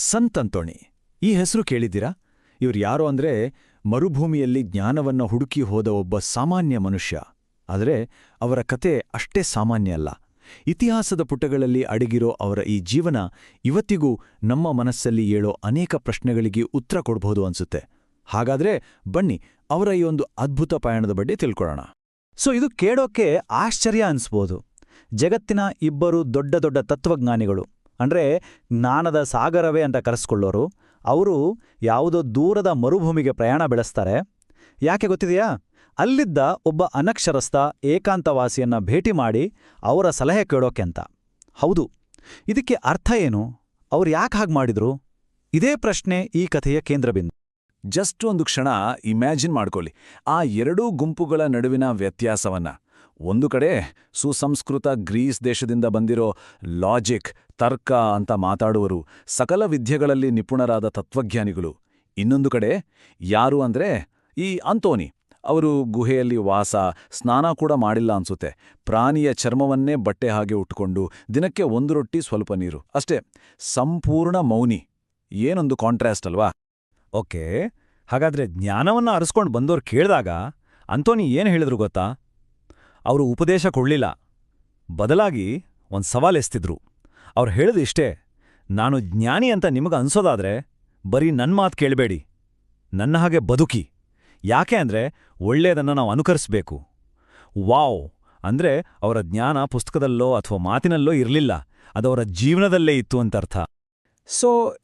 ಸಂತ್ ಅಂತೋಣಿ ಈ ಹೆಸರು ಕೇಳಿದ್ದೀರಾ? ಇವ್ರು ಯಾರು ಅಂದ್ರೆ ಮರುಭೂಮಿಯಲ್ಲಿ ಜ್ಞಾನವನ್ನ ಹುಡುಕಿ ಹೋದ ಒಬ್ಬ ಸಾಮಾನ್ಯ ಮನುಷ್ಯ. ಆದರೆ ಅವರ ಕತೆ ಅಷ್ಟೇ ಸಾಮಾನ್ಯ ಅಲ್ಲ. ಇತಿಹಾಸದ ಪುಟಗಳಲ್ಲಿ ಅಡಗಿರೋ ಅವರ ಈ ಜೀವನ ಇವತ್ತಿಗೂ ನಮ್ಮ ಮನಸ್ಸಲ್ಲಿ ಏಳೋ ಅನೇಕ ಪ್ರಶ್ನೆಗಳಿಗೆ ಉತ್ತರ ಕೊಡ್ಬೋದು ಅನ್ಸುತ್ತೆ. ಹಾಗಾದ್ರೆ ಬನ್ನಿ ಅವರ ಈ ಒಂದು ಅದ್ಭುತ ಪಯಣದ ಬಗ್ಗೆ ತಿಳ್ಕೊಳ್ಳೋಣ. ಇದು ಕೇಳೋಕೆ ಆಶ್ಚರ್ಯ ಅನ್ಸ್ಬೋದು. ಜಗತ್ತಿನ ಇಬ್ಬರು ದೊಡ್ಡ ದೊಡ್ಡ ತತ್ವಜ್ಞಾನಿಗಳು, ಅಂದ್ರೆ ಜ್ಞಾನದ ಸಾಗರವೇ ಅಂತ ಕರೆಸ್ಕೊಳ್ಳೋರು, ಅವರು ಯಾವುದೋ ದೂರದ ಮರುಭೂಮಿಗೆ ಪ್ರಯಾಣ ಬೆಳೆಸ್ತಾರೆ. ಯಾಕೆ ಗೊತ್ತಿದೆಯಾ? ಅಲ್ಲಿದ್ದ ಒಬ್ಬ ಅನಕ್ಷರಸ್ಥ ಏಕಾಂತವಾಸಿಯನ್ನ ಭೇಟಿ ಮಾಡಿ ಅವರ ಸಲಹೆ ಕೇಳೋಕೆ ಅಂತ. ಹೌದು, ಇದಕ್ಕೆ ಅರ್ಥ ಏನು? ಅವ್ರು ಯಾಕೆ ಹಾಗೆ ಮಾಡಿದ್ರು? ಇದೇ ಪ್ರಶ್ನೆ ಈ ಕಥೆಯ ಕೇಂದ್ರಬಿಂದು. ಜಸ್ಟ್ ಒಂದು ಕ್ಷಣ ಇಮ್ಯಾಜಿನ್ ಮಾಡ್ಕೊಳ್ಳಿ ಆ ಎರಡೂ ಗುಂಪುಗಳ ನಡುವಿನ ವ್ಯತ್ಯಾಸವನ್ನ. ಒಂದು ಕಡೆ ಸುಸಂಸ್ಕೃತ ಗ್ರೀಸ್ ದೇಶದಿಂದ ಬಂದಿರೋ ಲಾಜಿಕ್, ತರ್ಕ ಅಂತ ಮಾತಾಡುವರು, ಸಕಲ ವಿದ್ಯೆಗಳಲ್ಲಿ ನಿಪುಣರಾದ ತತ್ವಜ್ಞಾನಿಗಳು. ಇನ್ನೊಂದು ಕಡೆ ಯಾರು ಅಂದ್ರೆ ಈ ಅಂತೋನಿ. ಅವರು ಗುಹೆಯಲ್ಲಿ ವಾಸ, ಸ್ನಾನ ಕೂಡ ಮಾಡಿಲ್ಲ ಅನ್ಸುತ್ತೆ. ಪ್ರಾಣಿಯ ಚರ್ಮವನ್ನೇ ಬಟ್ಟೆ ಹಾಗೆ ಉಟ್ಕೊಂಡು ದಿನಕ್ಕೆ ಒಂದು ರೊಟ್ಟಿ ಸ್ವಲ್ಪ ನೀರು ಅಷ್ಟೇ. ಸಂಪೂರ್ಣ ಮೌನಿ. ಏನೊಂದು ಕಾಂಟ್ರಾಸ್ಟ್ ಅಲ್ವಾ? ಓಕೆ, ಹಾಗಾದ್ರೆ ಜ್ಞಾನವನ್ನ ಅರಸ್ಕೊಂಡು ಬಂದೋರು ಕೇಳಿದಾಗ ಅಂತೋನಿ ಏನು ಹೇಳಿದ್ರು ಗೊತ್ತಾ? ಅವರು ಉಪದೇಶ ಕೊಡ್ಲಿಲ್ಲ, ಬದಲಾಗಿ ಒಂದು ಸವಾಲೆಸ್ತಿದ್ರು. ಅವ್ರು ಹೇಳಿದ ಇಷ್ಟೇ: ನಾನು ಜ್ಞಾನಿ ಅಂತ ನಿಮಗೆ ಅನ್ಸೋದಾದ್ರೆ ಬರೀ ನನ್ನ ಮಾತು ಕೇಳಬೇಡಿ, ನನ್ನ ಹಾಗೆ ಬದುಕಿ. ಯಾಕೆ ಅಂದ್ರೆ ಒಳ್ಳೆಯದನ್ನ ನಾವು ಅನುಕರಿಸ್ಬೇಕು. ವಾವ್! ಅಂದ್ರೆ ಅವರ ಜ್ಞಾನ ಪುಸ್ತಕದಲ್ಲೋ ಅಥವಾ ಮಾತಿನಲ್ಲೋ ಇರಲಿಲ್ಲ, ಅದವರ ಜೀವನದಲ್ಲೇ ಇತ್ತು ಅಂತರ್ಥ.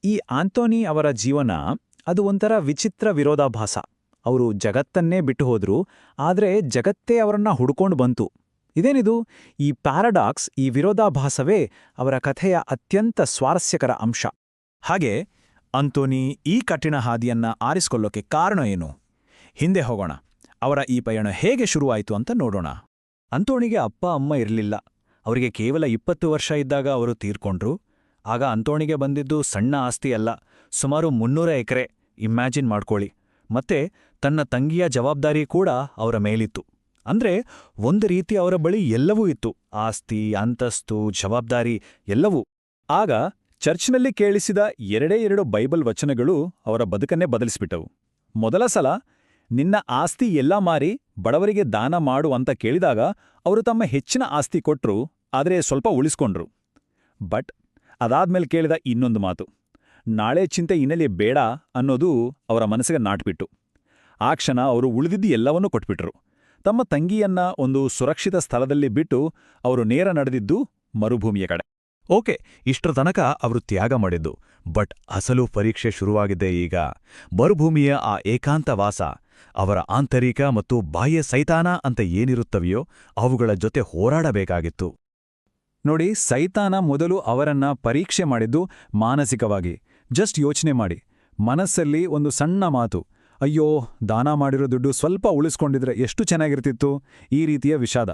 ಈ ಆಂಟೋನಿ ಅವರ ಜೀವನ ಅದು ಒಂಥರ ವಿಚಿತ್ರ ವಿರೋಧಾಭಾಸ. ಅವರು ಜಗತ್ತನ್ನೇ ಬಿಟ್ಟು ಹೋದ್ರು, ಆದರೆ ಜಗತ್ತೇ ಅವರನ್ನ ಹುಡುಕೊಂಡು ಬಂತು. ಇದೇನಿದು? ಈ ಪ್ಯಾರಡಾಕ್ಸ್, ಈ ವಿರೋಧಾಭಾಸವೇ ಅವರ ಕಥೆಯ ಅತ್ಯಂತ ಸ್ವಾರಸ್ಯಕರ ಅಂಶ. ಹಾಗೆ ಅಂತೋನಿ ಈ ಕಠಿಣ ಹಾದಿಯನ್ನ ಆರಿಸ್ಕೊಳ್ಳೋಕೆ ಕಾರಣ ಏನು? ಹಿಂದೆ ಹೋಗೋಣ. ಅವರ ಈ ಪಯಣ ಹೇಗೆ ಶುರುವಾಯಿತು ಅಂತ ನೋಡೋಣ. ಅಂತೋಣಿಗೆ ಅಪ್ಪ ಅಮ್ಮ ಇರಲಿಲ್ಲ. ಅವರಿಗೆ ಕೇವಲ 20 ವರ್ಷ ಇದ್ದಾಗ ಅವರು ತೀರ್ಕೊಂಡ್ರು. ಆಗ ಅಂತೋಣಿಗೆ ಬಂದಿದ್ದು ಸಣ್ಣ ಆಸ್ತಿ ಅಲ್ಲ, ಸುಮಾರು 300 ಎಕರೆ. ಇಮ್ಯಾಜಿನ್ ಮಾಡ್ಕೊಳ್ಳಿ. ಮತ್ತೆ ತನ್ನ ತಂಗಿಯ ಜವಾಬ್ದಾರಿ ಕೂಡ ಅವರ ಮೇಲಿತ್ತು. ಅಂದ್ರೆ ಒಂದು ರೀತಿ ಅವರ ಬಳಿ ಎಲ್ಲವೂ ಇತ್ತು: ಆಸ್ತಿ, ಅಂತಸ್ತು, ಜವಾಬ್ದಾರಿ ಎಲ್ಲವೂ. ಆಗ ಚರ್ಚ್ನಲ್ಲಿ ಕೇಳಿಸಿದ 2 ಬೈಬಲ್ ವಚನಗಳು ಅವರ ಬದುಕನ್ನೇ ಬದಲಿಸ್ಬಿಟ್ಟವು. ಮೊದಲ ಸಲ ನಿನ್ನ ಆಸ್ತಿ ಎಲ್ಲ ಮಾರಿ ಬಡವರಿಗೆ ದಾನ ಮಾಡು ಅಂತ ಕೇಳಿದಾಗ ಅವರು ತಮ್ಮ ಹೆಚ್ಚಿನ ಆಸ್ತಿ ಕೊಟ್ರು, ಆದರೆ ಸ್ವಲ್ಪ ಉಳಿಸ್ಕೊಂಡ್ರು. ಬಟ್ ಅದಾದ್ಮೇಲೆ ಕೇಳಿದ ಇನ್ನೊಂದು ಮಾತು, ನಾಳೆ ಚಿಂತೆ ಇನ್ನಲ್ಲಿ ಬೇಡ ಅನ್ನೋದು ಅವರ ಮನಸ್ಸಿಗೆ ನಾಟ್ಬಿಟ್ಟು. ಆ ಕ್ಷಣ ಅವರು ಉಳಿದಿದ್ದು ಎಲ್ಲವನ್ನೂ ಕೊಟ್ಬಿಟ್ರು. ತಮ್ಮ ತಂಗಿಯನ್ನ ಒಂದು ಸುರಕ್ಷಿತ ಸ್ಥಳದಲ್ಲಿ ಬಿಟ್ಟು ಅವರು ನೇರ ನಡೆದಿದ್ದು ಮರುಭೂಮಿಯ ಕಡೆ. ಓಕೆ, ಇಷ್ಟರ ತನಕ ಅವರು ತ್ಯಾಗ ಮಾಡಿದ್ದು. ಬಟ್ ಅಸಲು ಪರೀಕ್ಷೆ ಶುರುವಾಗಿದೆ ಈಗ. ಮರುಭೂಮಿಯ ಆ ಏಕಾಂತವಾಸ, ಅವರ ಆಂತರಿಕ ಮತ್ತು ಬಾಹ್ಯ ಸೈತಾನ ಅಂತ ಏನಿರುತ್ತವೆಯೋ ಅವುಗಳ ಜೊತೆ ಹೋರಾಡಬೇಕಾಗಿತ್ತು. ನೋಡಿ, ಸೈತಾನ ಮೊದಲು ಅವರನ್ನ ಪರೀಕ್ಷೆ ಮಾಡಿದ್ದು ಮಾನಸಿಕವಾಗಿ. ಜಸ್ಟ್ ಯೋಚನೆ ಮಾಡಿ, ಮನಸ್ಸಲ್ಲಿ ಒಂದು ಸಣ್ಣ ಮಾತು, ಅಯ್ಯೋ ದಾನ ಮಾಡಿರೋ ದುಡ್ಡು ಸ್ವಲ್ಪ ಉಳಿಸ್ಕೊಂಡಿದ್ರೆ ಎಷ್ಟು ಚೆನ್ನಾಗಿರ್ತಿತ್ತು, ಈ ರೀತಿಯ ವಿಷಾದ.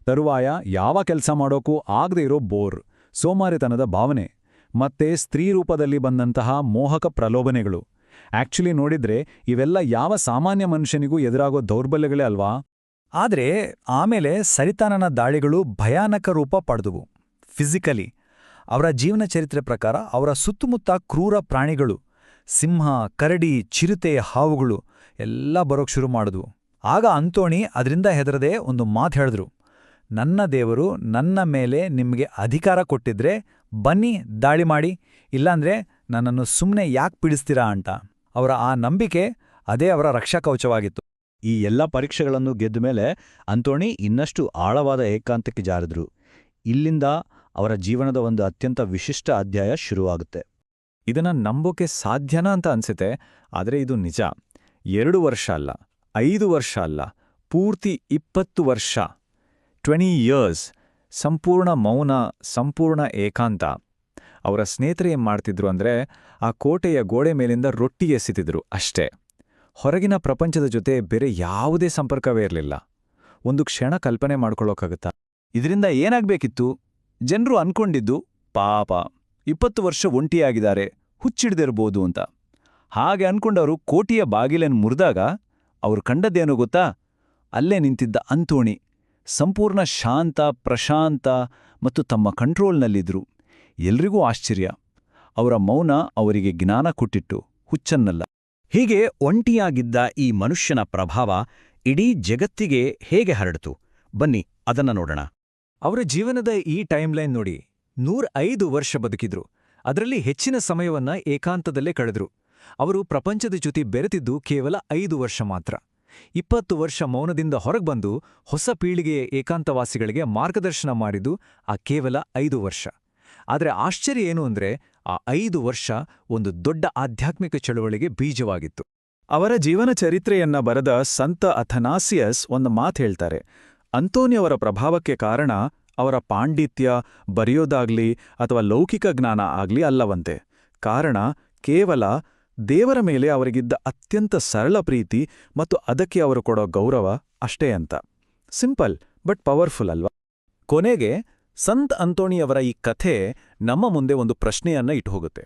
ತರುವಾಯ ಯಾವ ಕೆಲಸ ಮಾಡೋಕ್ಕೂ ಆಗದೆ ಇರೋ ಬೋರ್, ಸೋಮಾರಿತನದ ಭಾವನೆ, ಮತ್ತೆ ಸ್ತ್ರೀ ರೂಪದಲ್ಲಿ ಬಂದಂತಹ ಮೋಹಕ ಪ್ರಲೋಭನೆಗಳು. ಆಕ್ಚುಲಿ ನೋಡಿದ್ರೆ ಇವೆಲ್ಲ ಯಾವ ಸಾಮಾನ್ಯ ಮನುಷ್ಯನಿಗೂ ಎದುರಾಗೋ ದೌರ್ಬಲ್ಯಗಳೇ ಅಲ್ವಾ? ಆದರೆ ಆಮೇಲೆ ಸೈತಾನನ ದಾಳಿಗಳು ಭಯಾನಕ ರೂಪ ಪಡೆದುವು. ಫಿಸಿಕಲಿ ಅವರ ಜೀವನ ಚರಿತ್ರೆ ಪ್ರಕಾರ ಅವರ ಸುತ್ತಮುತ್ತ ಕ್ರೂರ ಪ್ರಾಣಿಗಳು, ಸಿಂಹ, ಕರಡಿ, ಚಿರತೆ, ಹಾವುಗಳು ಎಲ್ಲ ಬರೋಕ್ ಶುರು ಮಾಡಿದ್ವು. ಆಗ ಅಂತೋಣಿ ಅದರಿಂದ ಹೆದರದೆ ಒಂದು ಮಾತು ಹೇಳಿದ್ರು: ನನ್ನ ದೇವರು ನನ್ನ ಮೇಲೆ ನಿಮಗೆ ಅಧಿಕಾರ ಕೊಟ್ಟಿದ್ರೆ ಬನ್ನಿ ದಾಳಿ ಮಾಡಿ, ಇಲ್ಲಾಂದ್ರೆ ನನ್ನನ್ನು ಸುಮ್ಮನೆ ಯಾಕೆ ಪೀಡಿಸ್ತೀರಾ ಅಂತ. ಅವರ ಆ ನಂಬಿಕೆ ಅದೇ ಅವರ ರಕ್ಷಾಕವಚವಾಗಿತ್ತು. ಈ ಎಲ್ಲ ಪರೀಕ್ಷೆಗಳನ್ನು ಗೆದ್ದ ಮೇಲೆ ಅಂತೋಣಿ ಇನ್ನಷ್ಟು ಆಳವಾದ ಏಕಾಂತಕ್ಕೆ ಜಾರಿದ್ರು. ಇಲ್ಲಿಂದ ಅವರ ಜೀವನದ ಒಂದು ಅತ್ಯಂತ ವಿಶಿಷ್ಟ ಅಧ್ಯಾಯ ಶುರುವಾಗುತ್ತೆ. ಇದನ್ನ ನಂಬೋಕೆ ಸಾಧ್ಯನಾ ಅಂತ ಅನ್ಸುತ್ತೆ, ಆದರೆ ಇದು ನಿಜ. 2 ವರ್ಷ ಅಲ್ಲ, 5 ವರ್ಷ ಅಲ್ಲ, ಪೂರ್ತಿ 20 ವರ್ಷ, 20 ಇಯರ್ಸ್, ಸಂಪೂರ್ಣ ಮೌನ, ಸಂಪೂರ್ಣ ಏಕಾಂತ. ಅವರ ಸ್ನೇಹಿತರು ಏನ್ ಮಾಡ್ತಿದ್ರು ಅಂದ್ರೆ ಆ ಕೋಟೆಯ ಗೋಡೆ ಮೇಲಿಂದ ರೊಟ್ಟಿ ಎಸಿತಿದ್ರು ಅಷ್ಟೇ. ಹೊರಗಿನ ಪ್ರಪಂಚದ ಜೊತೆ ಬೇರೆ ಯಾವುದೇ ಸಂಪರ್ಕವೇ ಇರಲಿಲ್ಲ. ಒಂದು ಕ್ಷಣ ಕಲ್ಪನೆ ಮಾಡ್ಕೊಳ್ಳೋಕ್ಕಾಗತ್ತಾ? ಇದರಿಂದ ಏನಾಗ್ಬೇಕಿತ್ತು? ಜನರು ಅನ್ಕೊಂಡಿದ್ದು, ಪಾಪ 20 ವರ್ಷ ಒಂಟಿಯಾಗಿದ್ದಾರೆ, ಹುಚ್ಚಿಡ್ದಿರ್ಬೋದು ಅಂತ. ಹಾಗೆ ಅನ್ಕೊಂಡವರು ಕೋಟೆಯ ಬಾಗಿಲನ್ನು ಮುರಿದಾಗ ಅವ್ರು ಕಂಡದ್ದೇನೋ ಗೊತ್ತಾ? ಅಲ್ಲೇ ನಿಂತಿದ್ದ ಅಂತೋಣಿ, ಸಂಪೂರ್ಣ ಶಾಂತ, ಪ್ರಶಾಂತ ಮತ್ತು ತಮ್ಮ ಕಂಟ್ರೋಲ್ನಲ್ಲಿದ್ರು. ಎಲ್ರಿಗೂ ಆಶ್ಚರ್ಯ. ಅವರ ಮೌನ ಅವರಿಗೆ ಜ್ಞಾನ ಕೊಟ್ಟಿಟ್ಟು, ಹುಚ್ಚನ್ನಲ್ಲ. ಹೀಗೆ ಒಂಟಿಯಾಗಿದ್ದ ಈ ಮನುಷ್ಯನ ಪ್ರಭಾವ ಇಡೀ ಜಗತ್ತಿಗೆ ಹೇಗೆ ಹರಡಿತು? ಬನ್ನಿ ಅದನ್ನ ನೋಡೋಣ. ಅವರ ಜೀವನದ ಈ ಟೈಮ್ಲೈನ್ ನೋಡಿ. 105 ವರ್ಷ ಬದುಕಿದ್ರು. ಅದರಲ್ಲಿ ಹೆಚ್ಚಿನ ಸಮಯವನ್ನ ಏಕಾಂತದಲ್ಲೇ ಕಳೆದ್ರು. ಅವರು ಪ್ರಪಂಚದ ಜೊತೆ ಬೆರೆತಿದ್ದು ಕೇವಲ 5 ವರ್ಷ ಮಾತ್ರ. 20 ವರ್ಷ ಮೌನದಿಂದ ಹೊರಗ್ಬಂದು ಹೊಸ ಪೀಳಿಗೆಯ ಏಕಾಂತವಾಸಿಗಳಿಗೆ ಮಾರ್ಗದರ್ಶನ ಮಾಡಿದ್ದು ಆ ಕೇವಲ 5 ವರ್ಷ. ಆದರೆ ಆಶ್ಚರ್ಯ ಏನು ಅಂದ್ರೆ, ಆ 5 ವರ್ಷ ಒಂದು ದೊಡ್ಡ ಆಧ್ಯಾತ್ಮಿಕ ಚಳುವಳಿಗೆ ಬೀಜವಾಗಿತ್ತು. ಅವರ ಜೀವನ ಚರಿತ್ರೆಯನ್ನ ಬರೆದ ಸಂತ ಅಥನಾಸಿಯಸ್ ಒಂದು ಮಾತು ಹೇಳ್ತಾರೆ. ಅಂತೋನಿಯವರ ಪ್ರಭಾವಕ್ಕೆ ಕಾರಣ ಅವರ ಪಾಂಡಿತ್ಯ, ಬರೆಯೋದಾಗ್ಲಿ ಅಥವಾ ಲೌಕಿಕ ಜ್ಞಾನ ಆಗ್ಲಿ ಅಲ್ಲವಂತೆ. ಕಾರಣ ಕೇವಲ ದೇವರ ಮೇಲೆ ಅವರಿಗಿದ್ದ ಅತ್ಯಂತ ಸರಳ ಪ್ರೀತಿ ಮತ್ತು ಅದಕ್ಕೆ ಅವರು ಕೊಡೋ ಗೌರವ ಅಷ್ಟೇ ಅಂತ. ಸಿಂಪಲ್ ಬಟ್ ಪವರ್ಫುಲ್ ಅಲ್ವಾ? ಕೊನೆಗೆ ಸಂತ್ ಅಂತೋಣಿಯವರ ಈ ಕಥೆ ನಮ್ಮ ಮುಂದೆ ಒಂದು ಪ್ರಶ್ನೆಯನ್ನ ಇಟ್ಟುಹೋಗುತ್ತೆ.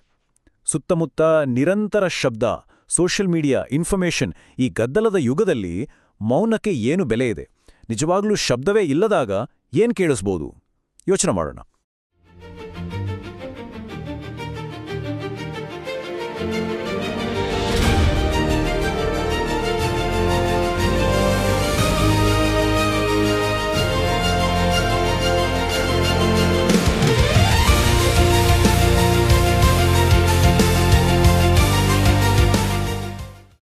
ಸುತ್ತಮುತ್ತ ನಿರಂತರ ಶಬ್ದ, ಸೋಷಿಯಲ್ ಮೀಡಿಯಾ, ಇನ್ಫಾರ್ಮೇಷನ್, ಈ ಗದ್ದಲದ ಯುಗದಲ್ಲಿ ಮೌನಕ್ಕೆ ಏನು ಬೆಲೆ ಇದೆ? ನಿಜವಾಗ್ಲೂ ಶಬ್ದವೇ ಇಲ್ಲದಾಗ ಏನ್ ಕೇಳಿಸ್ಬೋದು? ಯೋಚನೆ ಮಾಡೋಣ.